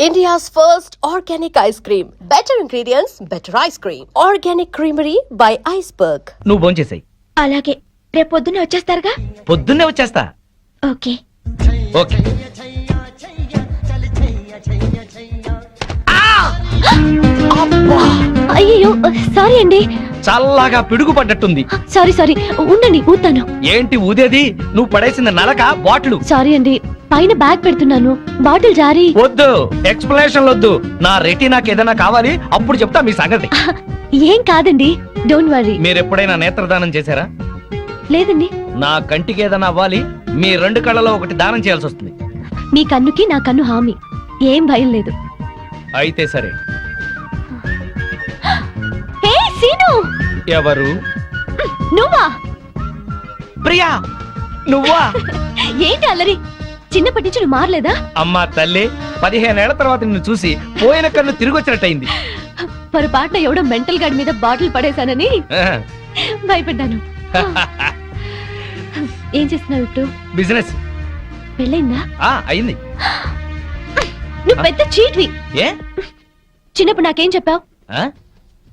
India's first organic ice cream. Better ingredients, better ice cream. Organic Creamery by Iceberg. నువ్వు భోంచేసాయి. అలాగే రేపు పొద్దున్నే వచ్చేస్తారుగా? పొద్దున్నే వచ్చేస్తా. Okay okay. అయ్యో సారీ అండి. చల్లగా పిడుగు పడ్డట్టుంది. సారీ ఉండండి ఊతాను. ఏంటి ఊదేది? నువ్వు పడేసిన నలక బాటిల్. సారీ అండి, పైన బ్యాగ్ పెడుతున్నాను, బాటిల్ జారీ. వద్దు, ఎక్స్ప్లెనేషన్ వద్దు. నా రెటీనాకి ఏదైనా కావాలి, అప్పుడు చెప్తా మీ సంగతి. ఏం కాదండి, డోంట్ వరీ. మీరు ఎప్పుడైనా నేత్రదానం చేశారా? లేదండి. నా కంటికి ఏదైనా అవ్వాలి, మీ 2 కళ్ళలో ఒకటి దానం చేయాల్సి వస్తుంది. మీ కన్నుకి నా కన్ను హామీ, ఏం భయం లేదు. అయితే సరే. హే సీను. ఎవరు? నువ్వా? ప్రియా నువ్వా? ఏంటి అల్లరి? చిన్నప్పటి నుంచి నువ్వు మారలేదా? అమ్మా తల్లి, 15 ఏళ్ల తర్వాత నిన్ను చూసి పోయిన కన్ను తిరిగి వచ్చినట్టయింది. పొరపాటున ఎవడో మెంటల్ గార్డ్ మీద బాటిల్ పడేశానని భయపడ్డాను. ఏం చేస్తున్నావు ఇప్పుడు? బిజినెస్. పెళ్ళైందా? అయింది. నువ్వు పెద్ద చీట్వి. ఏ? చిన్నప్పుడు నాకేం చెప్పావు?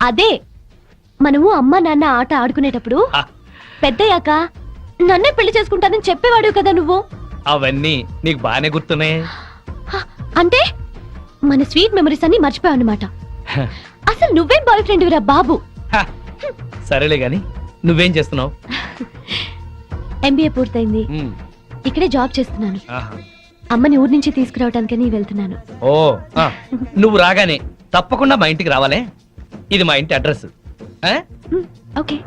అదే, మనము అమ్మ నాన్న ఆట ఆడుకునేటప్పుడు పెద్దయ్యాక నన్నే పెళ్లి చేసుకుంటానని చెప్పేవాడు కదా నువ్వు. అవన్నీ నీకు బానే గుర్తున్నాయి. అంటే మన స్వీట్ మెమరీస్ అన్ని మర్చిపోయావు అన్నమాట. అసలు నువ్వేం బాయ్ ఫ్రెండ్ రా బాబు. సరేలే గాని నువ్వేం చేస్తున్నావు? ఎంబీఏ పూర్తయింది, ఇక్కడే జాబ్ చేస్తున్నాను. అమ్మని ఊరి నుంచి తీసుకురావడానికని వెళ్తున్నాను. ఓ, నువ్వు రాగానే తప్పకుండా మా ఇంటికి రావాలే. ఇది మా ఇంటి అడ్రస్. ఓకే.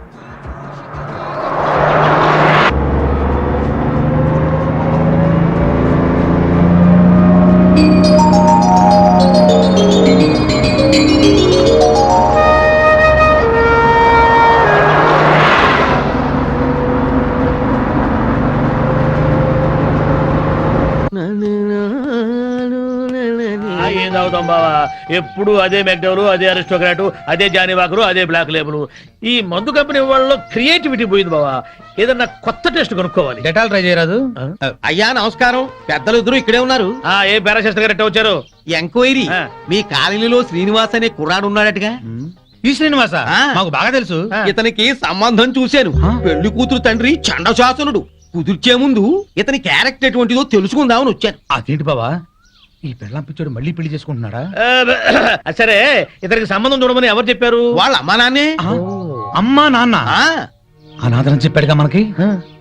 ఏం తాగుతాం బావా? ఎప్పుడు అదే మెక్డవరు, అదే అరిస్టోక్రాటు, అదే జానీవాకరు, అదే బ్లాక్ లేబుల్. ఈ మందు కంపెనీ వాళ్ళలో క్రియేటివిటీ పోయింది బావా. ఏదన్నా కొత్త టేస్ట్ కనుక్కోవాలి. డెటాల్ ట్రై చేయరాదు? అయ్యా నమస్కారం, పెద్దలు ఇద్దరు ఇక్కడే ఉన్నారు. ఏ పారాశాస్త్రి గారు వచ్చారు? ఎంక్వైరీ, మీ కాలనీలో శ్రీనివాస్ అనే కుర్రాడు ఉన్నాడటగా. ఈ శ్రీనివాస మాకు బాగా తెలుసు. ఇతనికి సంబంధం చూశాను. పెళ్లి కూతురు తండ్రి చండశాసనుడు. కుదిర్చే ముందు ఇతని క్యారెక్టర్ ఎటువంటిదో తెలుసుకుందామని వచ్చాను. అదేంటి బావా, ఈ పెళ్ళాం పిచ్చోడు మళ్ళీ పెళ్లి చేసుకుంటున్నాడా? సరే, ఇతనికి సంబంధం చూడమని ఎవరు చెప్పారు? వాళ్ళ అమ్మా నాన్నే. అమ్మా నాన్న అనాథరం చెప్పాడుగా మనకి.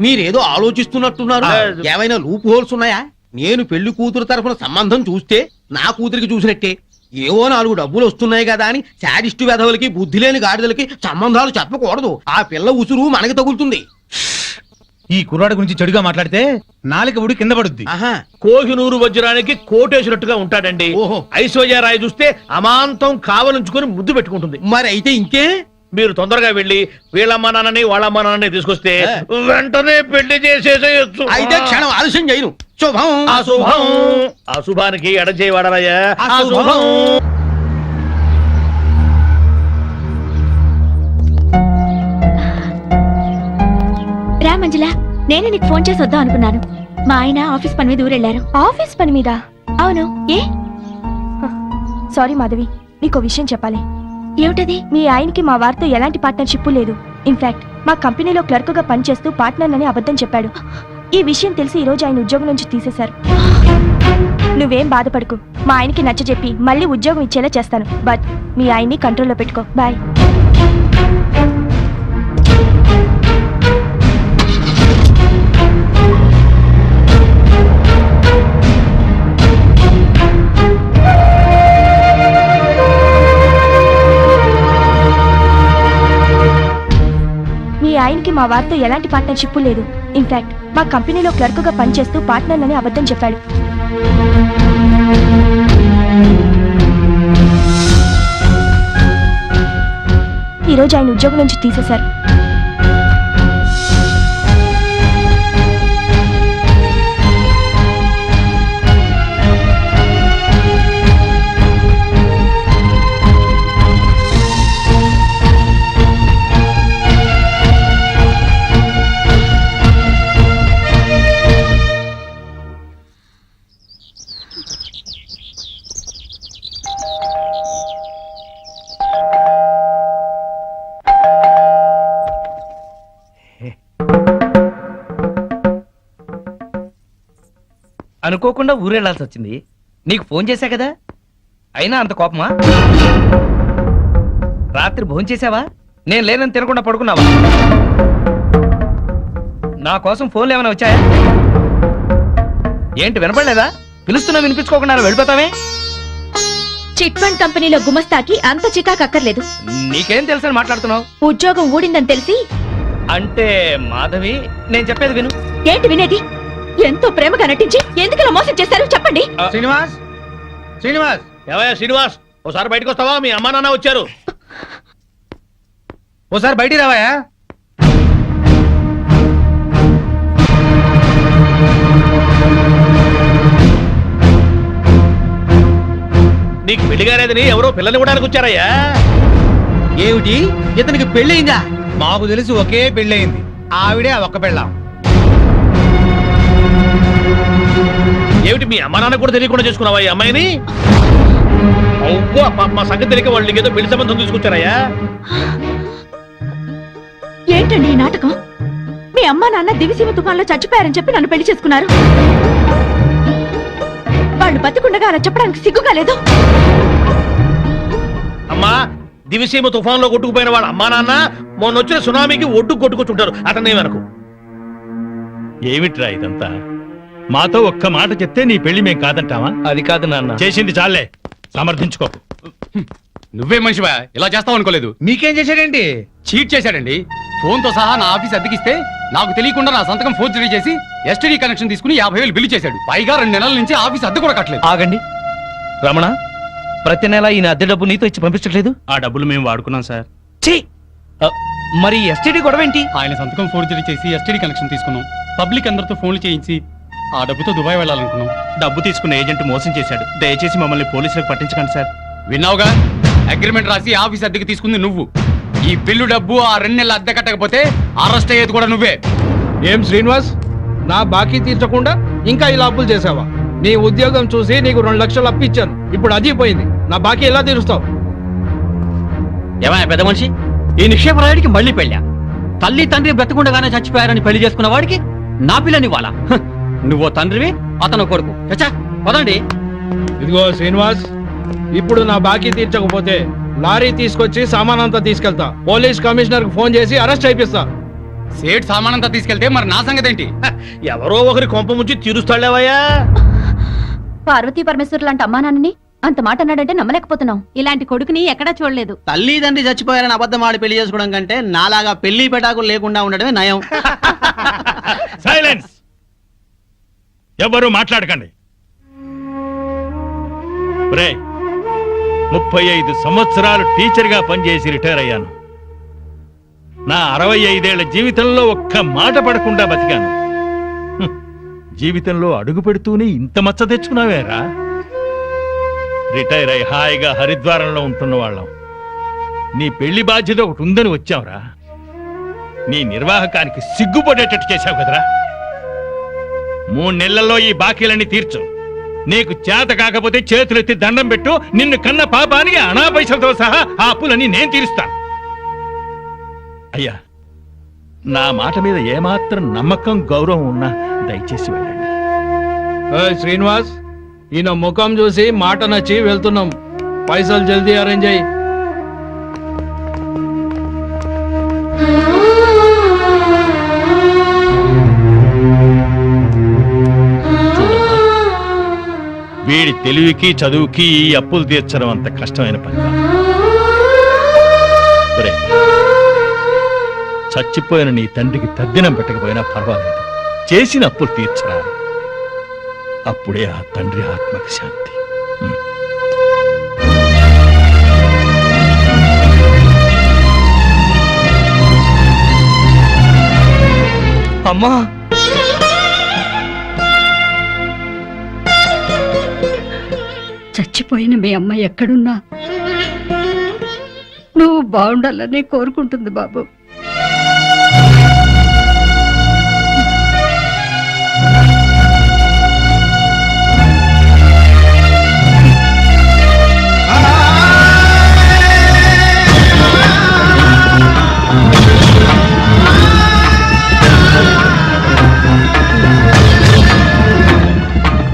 మీరేదో ఆలోచిస్తున్నట్టున్నారు. ఏమైనా లూప్ హోల్స్ ఉన్నాయా? నేను పెళ్లి కూతురు తరఫున సంబంధం చూస్తే నా కూతురికి చూసినట్టే. ఏవో 4 డబ్బులు వస్తున్నాయి కదా అని శాడిస్టు వెధవులకి, బుద్ధి లేని గాడిదలకి సంబంధాలు చెప్పకూడదు. ఆ పిల్ల ఉసురు మనకి తగులుతుంది. ఈ కుర్రాడు గురించి చెడుగా మాట్లాడితే నాలుక ఉడి కింద పడుద్ది. కోహినూరు వజ్రానికి కోటేసినట్టుగా ఉంటాడండి. ఐశ్వర్యరాయ్ చూస్తే అమాంతం కావలించుకుని ముద్దు పెట్టుకుంటుంది. మరి అయితే ఇంకే, మీరు తొందరగా వెళ్ళి వీళ్ళమ్మ నాన్నని వాళ్ళమ్మ నాన్నని తీసుకొస్తే వెంటనే పెళ్లి చేసేసేయచ్చు. అయితే క్షణం ఆలస్యం చేయను. శుభం. అశుభం. అశుభానికి ఎడం చేయవాడవయ్యా. అశుభం. రా మంజుల, నేనే నీకు ఫోన్ చేసి వద్దాం అనుకున్నాను. మా ఆయన ఆఫీస్ పని మీద ఊరెళ్ళారు. ఆఫీస్ పని మీద? అవును. ఏ? సారీ మాధవి, నీకో విషయం చెప్పాలి. ఏమిటది? మీ ఆయనకి మా వారితో ఎలాంటి పార్ట్నర్షిప్ లేదు. ఇన్ఫాక్ట్ మా కంపెనీలో క్లర్క్ గా పనిచేస్తూ పార్ట్నర్ అని అబద్ధం చెప్పాడు. ఈ విషయం తెలిసి ఈ రోజు ఆయన ఉద్యోగం నుంచి తీసేశారు. నువ్వేం బాధపడకు, మా ఆయనకి నచ్చజెప్పి మళ్ళీ ఉద్యోగం ఇచ్చేలా చేస్తాను. బట్ మీ ఆయన్ని కంట్రోల్లో పెట్టుకో. బాయ్. ఆయనకి మా వారితో ఎలాంటి పార్ట్నర్షిప్ లేదు. ఇన్ఫాక్ట్ మా కంపెనీలో క్లర్క్ గా పనిచేస్తూ పార్ట్నర్ అని అబద్ధం చెప్పాడు. ఈ రోజు ఆయన ఉద్యోగం నుంచి తీసేశారు. అనుకోకుండా ఊరెళ్ళాల్సి వచ్చింది. నీకు ఫోన్ చేశా కదా, అయినా అంత కోపమా? రాత్రి భోజనం చేసావా? నేను లేనని తినకుండా పడుకున్నావా? నా కోసం ఫోన్లు ఏమైనా వచ్చాయా? ఏంటి వినపడలేదా? పిలుస్తున్నా వినిపించుకోకుండా వెళ్ళిపోతావే? చిట్ ఫండ్ కంపెనీలో గుమస్తాకి అంత చికాకు అక్కర్లేదు. నీకేం తెలుసని మాట్లాడుతున్నావు? ఉద్యోగం ఊడిందని తెలిసి. అంటే మాధవి, నేను చెప్పేది విను. ఏంటి వినేది? ఎంతో ప్రేమగా నటించి ఎందుకలా మోసం చేశారు చెప్పండి. శ్రీనివాస్, శ్రీనివాస్, ఏవయ్యా శ్రీనివాస్, ఓసారి బయటకు వస్తావా? మీ అమ్మా నాన్న వచ్చారు. ఓసారి బయటికి రావాయా? నీకు పెళ్లి కాలేదని ఎవరో పిల్లలు ఇవ్వడానికి వచ్చారయ్యా. ఏమిటి, ఇతనికి పెళ్ళయిందా? మాకు తెలిసి ఒకే పెళ్ళయింది, ఆవిడే ఆ ఒక్క పెళ్ళాం. ఏమిటి మీ అమ్మా నాన్న కూడా తెలియకుండా చేసుకున్నావా ఈ అమ్మాయిని? అవ్వా, మా సంగతి తెలియక వాళ్ళు నీకేదో పెళ్లి సంబంధం తీసుకొచ్చారయ్యా. ఏంటండి ఈ నాటకం? మీ అమ్మా నాన్న దివిసీమ తుఫాన్లో చచ్చిపోయారని చెప్పి నన్ను పెళ్లి చేసుకున్నారు. వాళ్ళు బతికుండగా అలా చెప్పడానికి సిగ్గుగా లేదు. అమ్మా, దివిసీమ తుఫాన్లో కొట్టుకుపోయిన వాళ్ళ అమ్మా నాన్న మొన్న వచ్చిన సునామీకి ఒడ్డు కొట్టుకొచ్చుంటారు. అతనే వెనకు. ఏమిట్రా ఇదంతా? మాతో ఒక్క మాట చెప్తే నీ పెళ్లి మేం కాదంటావా? అది కాదు నాన్న. చేసింది చాలే, సమర్థించుకోకు. నువ్వే మనిషివా, ఇలా చేస్తావు అనుకోలేదు. మీకేం చేశాడేంటి? చీట్ చేశాడండి. ఫోన్ తో సహా నా ఆఫీస్ అద్దెకిస్తే నాకు తెలియకుండా నా సంతకం ఫోర్జరీ చేసి ఎస్టీడీ కనెక్షన్ తీసుకుని 50,000 బిల్లు చేశాడు. పైగా 2 నెలల నుంచి ఆఫీస్ అద్దె కూడా కట్టలేదు. ఆగండి రమణ, ప్రతి నెల ఈయన అద్దె డబ్బు నీతో ఇచ్చి పంపించట్లేదు? ఆ డబ్బులు మేము వాడుకున్నాం సార్. ఛీ! మరి ఎస్టీడీ గొడవ ఏంటి? ఆయన సంతకం ఫోర్జరీ చేసి ఎస్టీడీ కనెక్షన్ తీసుకున్నాం. పబ్లిక్ అందరితో ఫోన్లు చేయించి ఆ డబ్బుతో దుబాయ్ వెళ్ళాలనుకున్నాం. డబ్బు తీసుకున్న ఏజెంట్ మోసం చేశాడు. దయచేసి మమ్మల్ని పోలీసులకు పట్టించకండి సార్. విన్నావుగా, అగ్రిమెంట్ రాసి ఆఫీస్ అద్దెకి తీసుకుంది నువ్వు. ఈ బిల్లు డబ్బు ఆ 2 నెలల అద్దె కట్టకపోతే అరెస్ట్ అయ్యేది కూడా నువ్వే. ఏం శ్రీనివాస్, నా బాకీ తీర్చకుండా ఇంకా ఇలా అప్పులు చేసావా? నీ ఉద్యోగం చూసి నీకు 2 లక్షలు అప్పిచ్చాను, ఇప్పుడు అది పోయింది. నా బాకీ ఎలా తీరుస్తావు? ఏమయ్య పెద్ద మనిషి, ఈ నిక్షేప రాయుడికి మళ్ళీ పెళ్ళా? తల్లి తండ్రి బ్రతికుండగానే చచ్చిపోయారని పెళ్లి చేసుకున్న వాడికి నా పిల్లని వాళ్ళ? నువ్వో తండ్రివి, అతను కొడుకు. చచ్చా పదండి. ఇదిగో శ్రీనివాస్, ఇప్పుడు నా బాకీ తీర్చకపోతే లారీ తీసుకొచ్చి సామానంతా తీసుకెళ్తా. పోలీస్ కమిషనర్ కు ఫోన్ చేసి అరెస్ట్ అయిపిస్తా. సేట్ సామానంతా తీసుకెళ్తే మరి నా సంగతి ఏంటి? ఎవరో ఒకరి కొంప ముంచి తీరుస్తాడేవయ్యా. పార్వతీ పరమేశ్వరు లాంటి అమ్మా నాన్నని అంత మాట అన్నాడంటే నమ్మలేకపోతున్నాం. ఇలాంటి కొడుకుని ఎక్కడా చూడలేదు. తల్లిదండ్రి చచ్చిపోయారని అబద్ధం ఆడి పెళ్లి చేసుకోవడం కంటే నాలాగా పెళ్లి పెటాకులు లేకుండా ఉండడమే నయం. సైలెన్స్! ఎవరు మాట్లాడకండి. 35 సంవత్సరాలు టీచర్ గా పనిచేసి రిటైర్ అయ్యాను. నా 65 ఏళ్ల జీవితంలో ఒక్క మాట పడకుండా బతికాను. జీవితంలో అడుగు పెడుతూనే ఇంత మచ్చ తెచ్చుకున్నావేరా? రిటైర్ అయి హాయిగా హరిద్వారంలో ఉంటున్న వాళ్ళం. నీ పెళ్లి బాధ్యత ఒకటి ఉందని వచ్చావురా. నీ నిర్వాహకానికి సిగ్గుపడేటట్టు చేశావు కదరా. 3 నెలల్లో ఈ బాకీలన్నీ తీర్చు. నీకు చేత కాకపోతే చేతులెత్తి దండం పెట్టు. నిన్ను కన్న పాపానికి అనా పైసలతో సహా ఆ అప్పులన్నీ నేను తీరుస్తాను. అయ్యా, నా మాట మీద ఏమాత్రం నమ్మకం గౌరవం ఉన్నా దయచేసి వెళ్ళండి. శ్రీనివాస్, ఈయన ముఖం చూసి మాట నచ్చి వెళ్తున్నాం. పైసలు జల్దీ అరేంజ్ అయ్యి. వీడి తెలివికి చదువుకి ఈ అప్పులు తీర్చడం అంత కష్టమైన పని కాదు. ఒరేయ్, చచ్చిపోయిన నీ తండ్రికి తద్దినం పెట్టకపోయినా పర్వాలేదు, చేసిన అప్పులు తీర్చరా. అప్పుడే ఆ తండ్రి ఆత్మకి శాంతి. అమ్మా, చచ్చిపోయిన మీ అమ్మ ఎక్కడున్నా నువ్వు బాగుండాలని కోరుకుంటుంది బాబు.